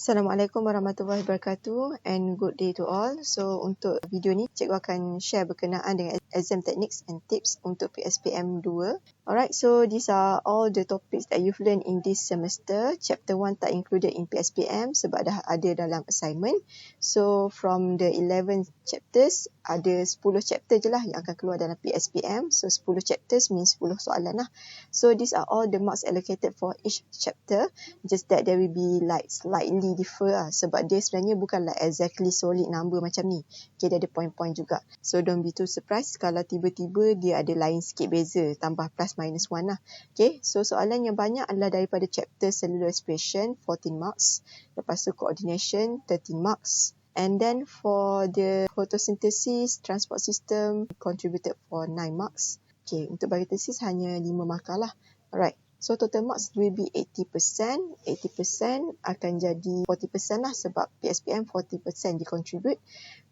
Assalamualaikum warahmatullahi wabarakatuh and good day to all. So untuk video ni cikgu akan share berkenaan dengan exam techniques and tips untuk PSPM 2. Alright, so these are all the topics that you've learned in this semester. Chapter 1 tak included in PSPM sebab dah ada dalam assignment. So from the 11 chapters, ada 10 chapter je lah yang akan keluar dalam PSPM. So 10 chapters means 10 soalan lah. So these are all the marks allocated for each chapter. Just that there will be like slightly differ lah. Sebab dia sebenarnya bukan like exactly solid number macam ni. Okay, dia ada point-point juga. So don't be too surprised kalau tiba-tiba dia ada lain sikit beza. Tambah plus minus 1 lah. Okay, so soalan yang banyak adalah daripada chapter cellular respiration 14 marks. Lepas tu coordination 13 marks. And then for the photosynthesis, transport system contributed for 9 marks. Okay, untuk biotesis hanya 5 markah lah. Alright. So total marks will be 80%. 80% akan jadi 40% lah sebab PSPM 40% dicontribute.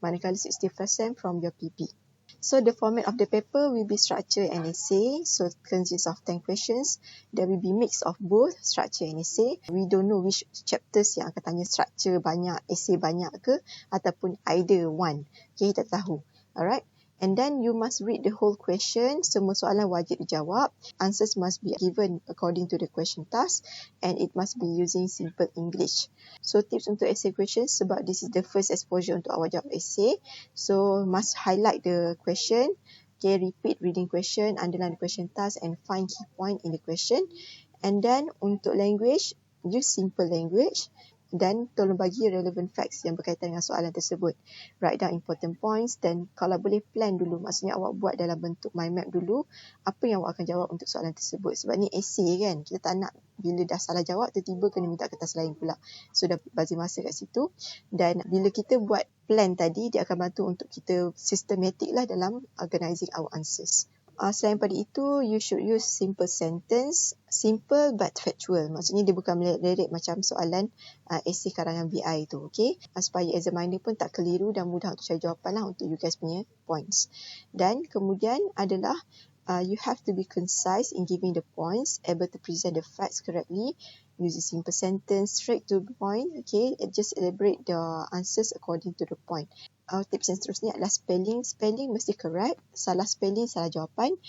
Manakala 60% from your PP. So the format of the paper will be structure and essay. So it consists of 10 questions. There will be mix of both structure and essay. We don't know which chapters yang akan tanya structure banyak, essay banyak ke ataupun either one. Okay, tak tahu. Alright. And then you must read the whole question. Semua soalan wajib dijawab. Answers must be given according to the question task. And it must be using simple English. So tips untuk essay questions sebab this is the first exposure untuk awak jawab essay. So must highlight the question. Okay, repeat reading question, underline the question task and find key point in the question. And then untuk language, use simple language. Dan tolong bagi relevant facts yang berkaitan dengan soalan tersebut. Write down important points dan kalau boleh plan dulu. Maksudnya awak buat dalam bentuk mind map dulu apa yang awak akan jawab untuk soalan tersebut. Sebab ni essay kan. Kita tak nak bila dah salah jawab tiba-tiba kena minta kertas lain pula. So dah bazir masa kat situ. Dan bila kita buat plan tadi dia akan bantu untuk kita systematic lah dalam organizing our answers. Selain pada itu, you should use simple sentence, simple but factual. Maksudnya dia bukan melirik macam soalan essay karangan BI tu, okay? Supaya examiner pun tak keliru dan mudah untuk cari jawapan lah untuk you guys punya points. Dan kemudian adalah you have to be concise in giving the points, able to present the facts correctly, use a simple sentence, straight to the point, okay? Just elaborate the answers according to the point. Tips yang seterusnya adalah spelling. Spelling mesti correct. Salah spelling, salah jawapan.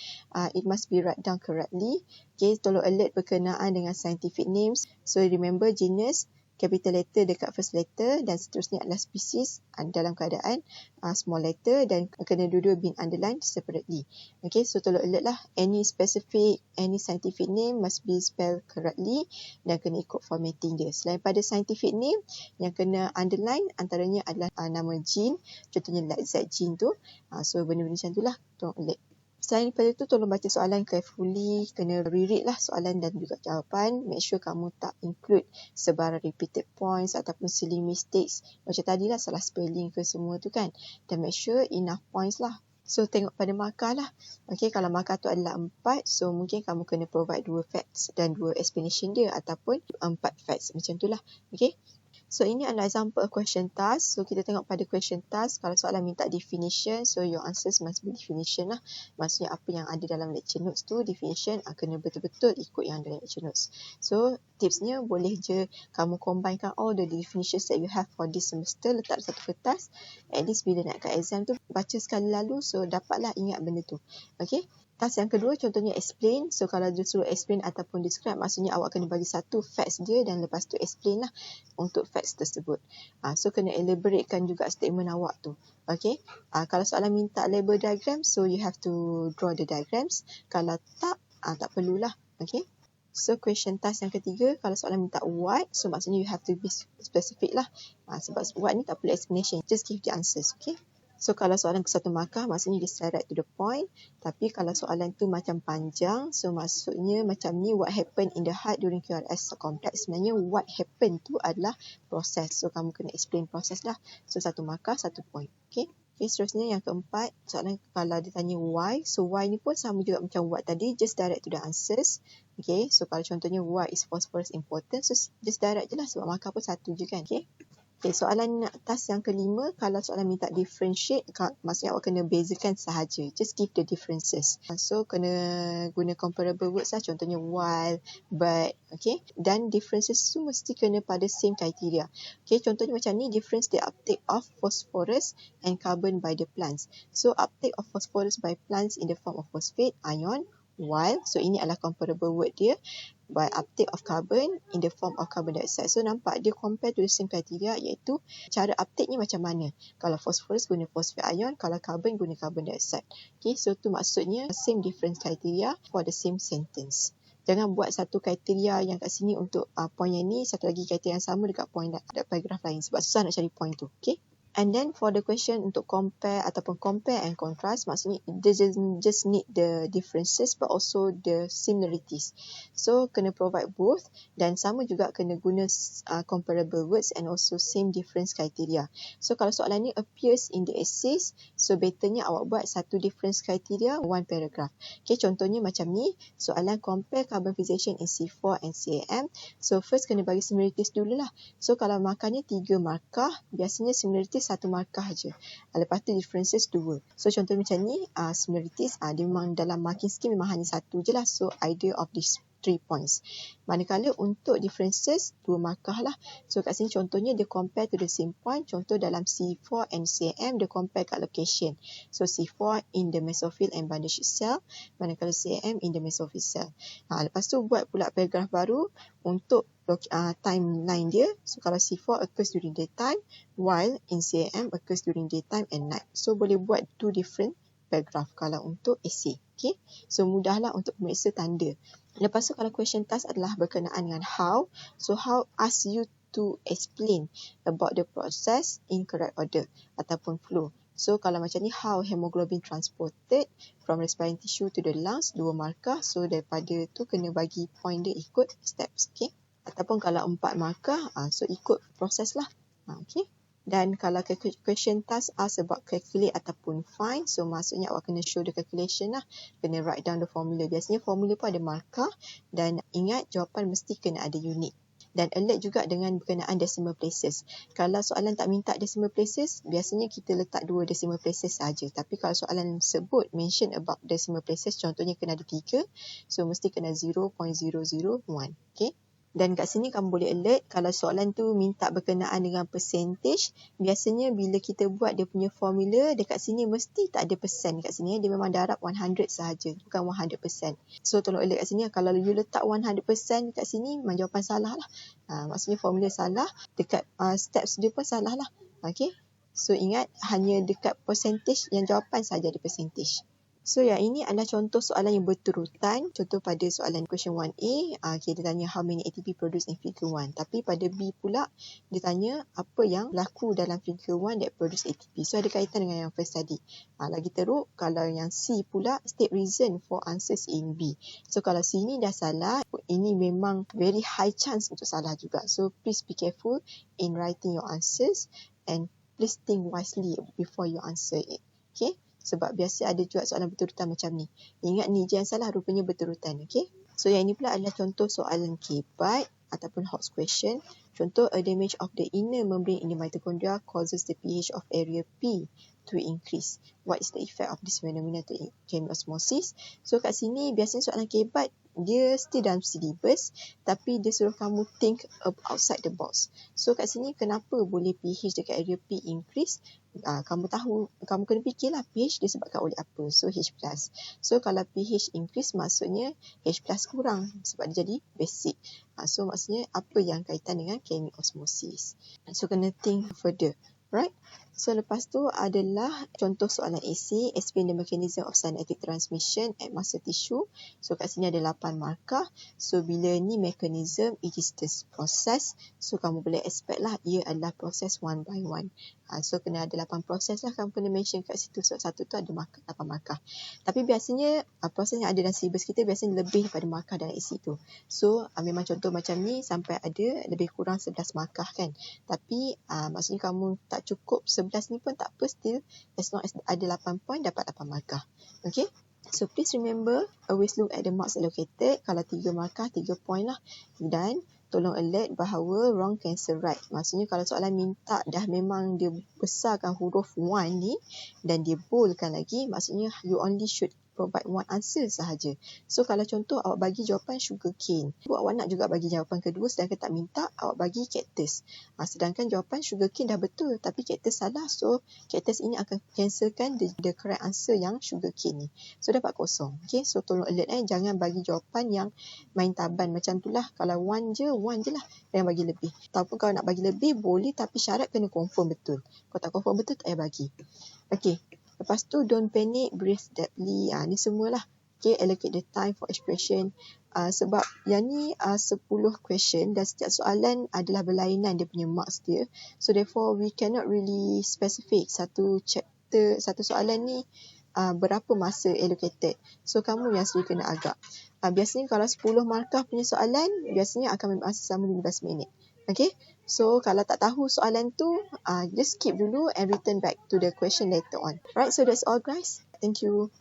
It must be write down correctly. Okay, tolong alert berkenaan dengan scientific names. So remember genus, capital letter dekat first letter dan seterusnya adalah species dalam keadaan small letter dan kena dua-dua bin underline separately. Okay, so tolong alert lah. Any specific, any scientific name must be spelled correctly dan kena ikut formatting dia. Selain pada scientific name yang kena underline antaranya adalah nama gene. Contohnya like Z gene tu. So benda-benda macam tu lah. Tolong alert. Selain daripada itu, tolong baca soalan carefully. Kena reread lah soalan dan juga jawapan. Make sure kamu tak include sebarang repeated points ataupun silly mistakes. Macam tadi lah salah spelling ke semua tu kan. Dan make sure enough points lah. So tengok pada markah lah. Okay, kalau markah tu adalah 4, so mungkin kamu kena provide 2 facts dan 2 explanation dia ataupun 4 facts. Macam tu lah. Okay. So ini adalah example question task. So kita tengok pada question task. Kalau soalan minta definition, so your answers must be definition lah. Maksudnya apa yang ada dalam lecture notes tu, definition kena betul-betul ikut yang ada dalam lecture notes. So tipsnya boleh je kamu combinekan all the definitions that you have for this semester, letak satu kertas. At least bila nak kat exam tu, baca sekali lalu, so dapatlah ingat benda tu. Okay. Task yang kedua contohnya explain. So kalau dia suruh explain ataupun describe, maksudnya awak kena bagi satu facts dia dan lepas tu explain lah untuk facts tersebut. So kena elaboratekan juga statement awak tu. Okay. Kalau soalan minta label diagram, so you have to draw the diagrams. Kalau tak, tak perlulah. Okay. So question task yang ketiga, kalau soalan minta what, so maksudnya you have to be specific lah. Sebab what ni tak perlu explanation, just give the answers. Okay. So kalau soalan ke 1 markah, maksudnya dia straight to the point. Tapi kalau soalan tu macam panjang, so maksudnya macam ni, what happened in the heart during QRS complex. Sebenarnya what happened tu adalah proses. So kamu kena explain proses lah. So 1 markah, 1 point. Okay. Okay, seterusnya yang keempat, soalan kalau dia tanya why. So why ni pun sama juga macam what tadi, just direct to the answers. Okay, so kalau contohnya why is phosphorus important, so just direct je lah sebab markah pun 1 je kan. Okay. Okay, soalan task yang kelima, kalau soalan minta differentiate, maksudnya awak kena bezakan sahaja. Just give the differences. So, kena guna comparable words lah. Contohnya while, but, okay. Dan differences tu mesti kena pada same criteria. Okay, contohnya macam ni, difference the uptake of phosphorus and carbon by the plants. So, uptake of phosphorus by plants in the form of phosphate, ion, while, so ini adalah comparable word dia, by uptake of carbon in the form of carbon dioxide. So nampak dia compare to the same criteria, iaitu cara uptake ni macam mana. Kalau phosphorus guna phosphate ion, kalau carbon guna carbon dioxide. Okay, so tu maksudnya same difference criteria for the same sentence. Jangan buat satu kriteria yang kat sini untuk point yang ni, satu lagi kriteria yang sama dekat point ada paragraf lain, sebab susah nak cari point tu. Okay. And then for the question untuk compare ataupun compare and contrast, maksudnya it doesn't just need the differences but also the similarities. So kena provide both, dan sama juga kena guna comparable words and also same difference criteria. So kalau soalan ni appears in the essays, so betternya awak buat satu difference criteria, one paragraph. Okay, contohnya macam ni, soalan compare carbon fixation in C4 and CAM. So first kena bagi similarities dululah. So kalau markahnya 3 markah, biasanya similarities 1 markah je. Lepas tu differences 2. So contoh macam ni, similarities dia memang dalam marking scheme memang hanya 1 je lah. So either of these 3 points. Manakala untuk differences 2 markah lah. So kat sini contohnya dia compare to the same point. Contoh dalam C4 and CM dia compare kat location. So C4 in the mesophyll and bundle sheet cell, manakala CM in the mesophyll cell. Lepas tu buat pula paragraf baru untuk timeline dia. So kalau C4 occurs during daytime, while in CM occurs during daytime and night. So boleh buat 2 different paragraph kalau untuk essay. Okay, so mudahlah untuk memeriksa tanda. Lepas tu kalau question task adalah berkenaan dengan how, so how ask you to explain about the process in correct order ataupun flow. So kalau macam ni, how hemoglobin transported from respiring tissue to the lungs, 2 markah. So daripada tu kena bagi point dia ikut steps. Okay, ataupun kalau 4 markah, so ikut proses lah. Okay. Dan kalau question task ask about calculate ataupun find, so maksudnya awak kena show the calculation lah. Kena write down the formula. Biasanya formula pun ada markah, dan ingat jawapan mesti kena ada unit. Dan alert juga dengan berkenaan decimal places. Kalau soalan tak minta decimal places, biasanya kita letak 2 decimal places saja. Tapi kalau soalan sebut mention about decimal places, contohnya kena ada 3, so mesti kena 0.001. Okay. Dan kat sini kamu boleh alert kalau soalan tu minta berkenaan dengan percentage. Biasanya bila kita buat dia punya formula, dekat sini mesti tak ada persen kat sini. Dia memang darab 100 sahaja, bukan 100%. So tolong alert kat sini. Kalau you letak 100% kat sini, memang jawapan salah lah. Maksudnya formula salah, dekat steps dia pun salah lah. Okay. So ingat, hanya dekat percentage yang jawapan saja ada percentage. So yang ini adalah contoh soalan yang berturutan. Contoh pada soalan question 1A, dia tanya how many ATP produced in figure 1. Tapi pada B pula, dia tanya apa yang berlaku dalam figure 1 that produce ATP. So ada kaitan dengan yang first tadi. Lagi teruk, kalau yang C pula, state reason for answers in B. So kalau C ni dah salah, ini memang very high chance untuk salah juga. So please be careful in writing your answers and please think wisely before you answer it. Okay? Sebab biasa ada juga soalan berturutan macam ni. Ingat ni je yang salah, rupanya berturutan. Okay? So yang ini pula adalah contoh soalan K-part ataupun Hobbes question. Contoh, a damage of the inner membrane in the mitochondria causes the pH of area P to increase. What is the effect of this phenomenon to chemiosmosis? So kat sini biasanya soalan K-part dia still dalam syllabus, tapi dia suruh kamu think outside the box. So kat sini kenapa boleh pH dekat area P increase? Kamu kena fikirlah pH disebabkan oleh apa. So H+. So kalau pH increase maksudnya H+ kurang sebab dia jadi basic. So maksudnya apa yang kaitan dengan chemiosmosis. So kena think further. Right? So lepas tu adalah contoh soalan essay, explain the mechanism of synaptic transmission at muscle tissue. So kat sini ada 8 markah. So bila ni mechanism, it is the process. So kamu boleh expect lah ia adalah proses one by one. So kena ada 8 proses lah, kamu kena mention kat situ. So satu tu ada markah, 8 markah. Tapi biasanya proses yang ada dalam syllabus kita biasanya lebih daripada markah dalam essay tu. So memang contoh macam ni sampai ada lebih kurang 11 markah kan. Tapi maksudnya kamu tak cukup 11 ni pun tak apa, still as long as ada 8 point dapat 8 markah. Okay. So please remember, always look at the marks allocated. Kalau 3 markah, 3 point lah. Dan tolong alert bahawa wrong cancel right. Maksudnya kalau soalan minta dah memang dia besarkan huruf 1 ni dan dia boldkan lagi, maksudnya you only should provide one answer sahaja. So kalau contoh awak bagi jawapan sugar cane, awak nak juga bagi jawapan kedua sedangkan tak minta, awak bagi cactus. Sedangkan jawapan sugar cane dah betul tapi cactus salah, so cactus ini akan cancelkan the correct answer yang sugar cane ni. So dapat kosong. Okay, so tolong alert jangan bagi jawapan yang main taban macam tu lah. Kalau 1 je lah, jangan bagi lebih. Ataupun kalau nak bagi lebih boleh tapi syarat kena confirm betul. Kalau tak confirm betul tak payah bagi. Okay. Lepas tu, don't panic, breathe deeply. Ni semualah. Okay, allocate the time for expression. Sebab yang ni 10 question dan setiap soalan adalah berlainan dia punya marks dia. So, therefore, we cannot really specific satu chapter, satu soalan ni berapa masa allocated. So, kamu yang sendiri kena agak. Biasanya kalau 10 markah punya soalan, biasanya akan ambil masa selama 15 minit. Okay, so kalau tak tahu soalan tu, just skip dulu and return back to the question later on. Alright, so that's all guys. Thank you.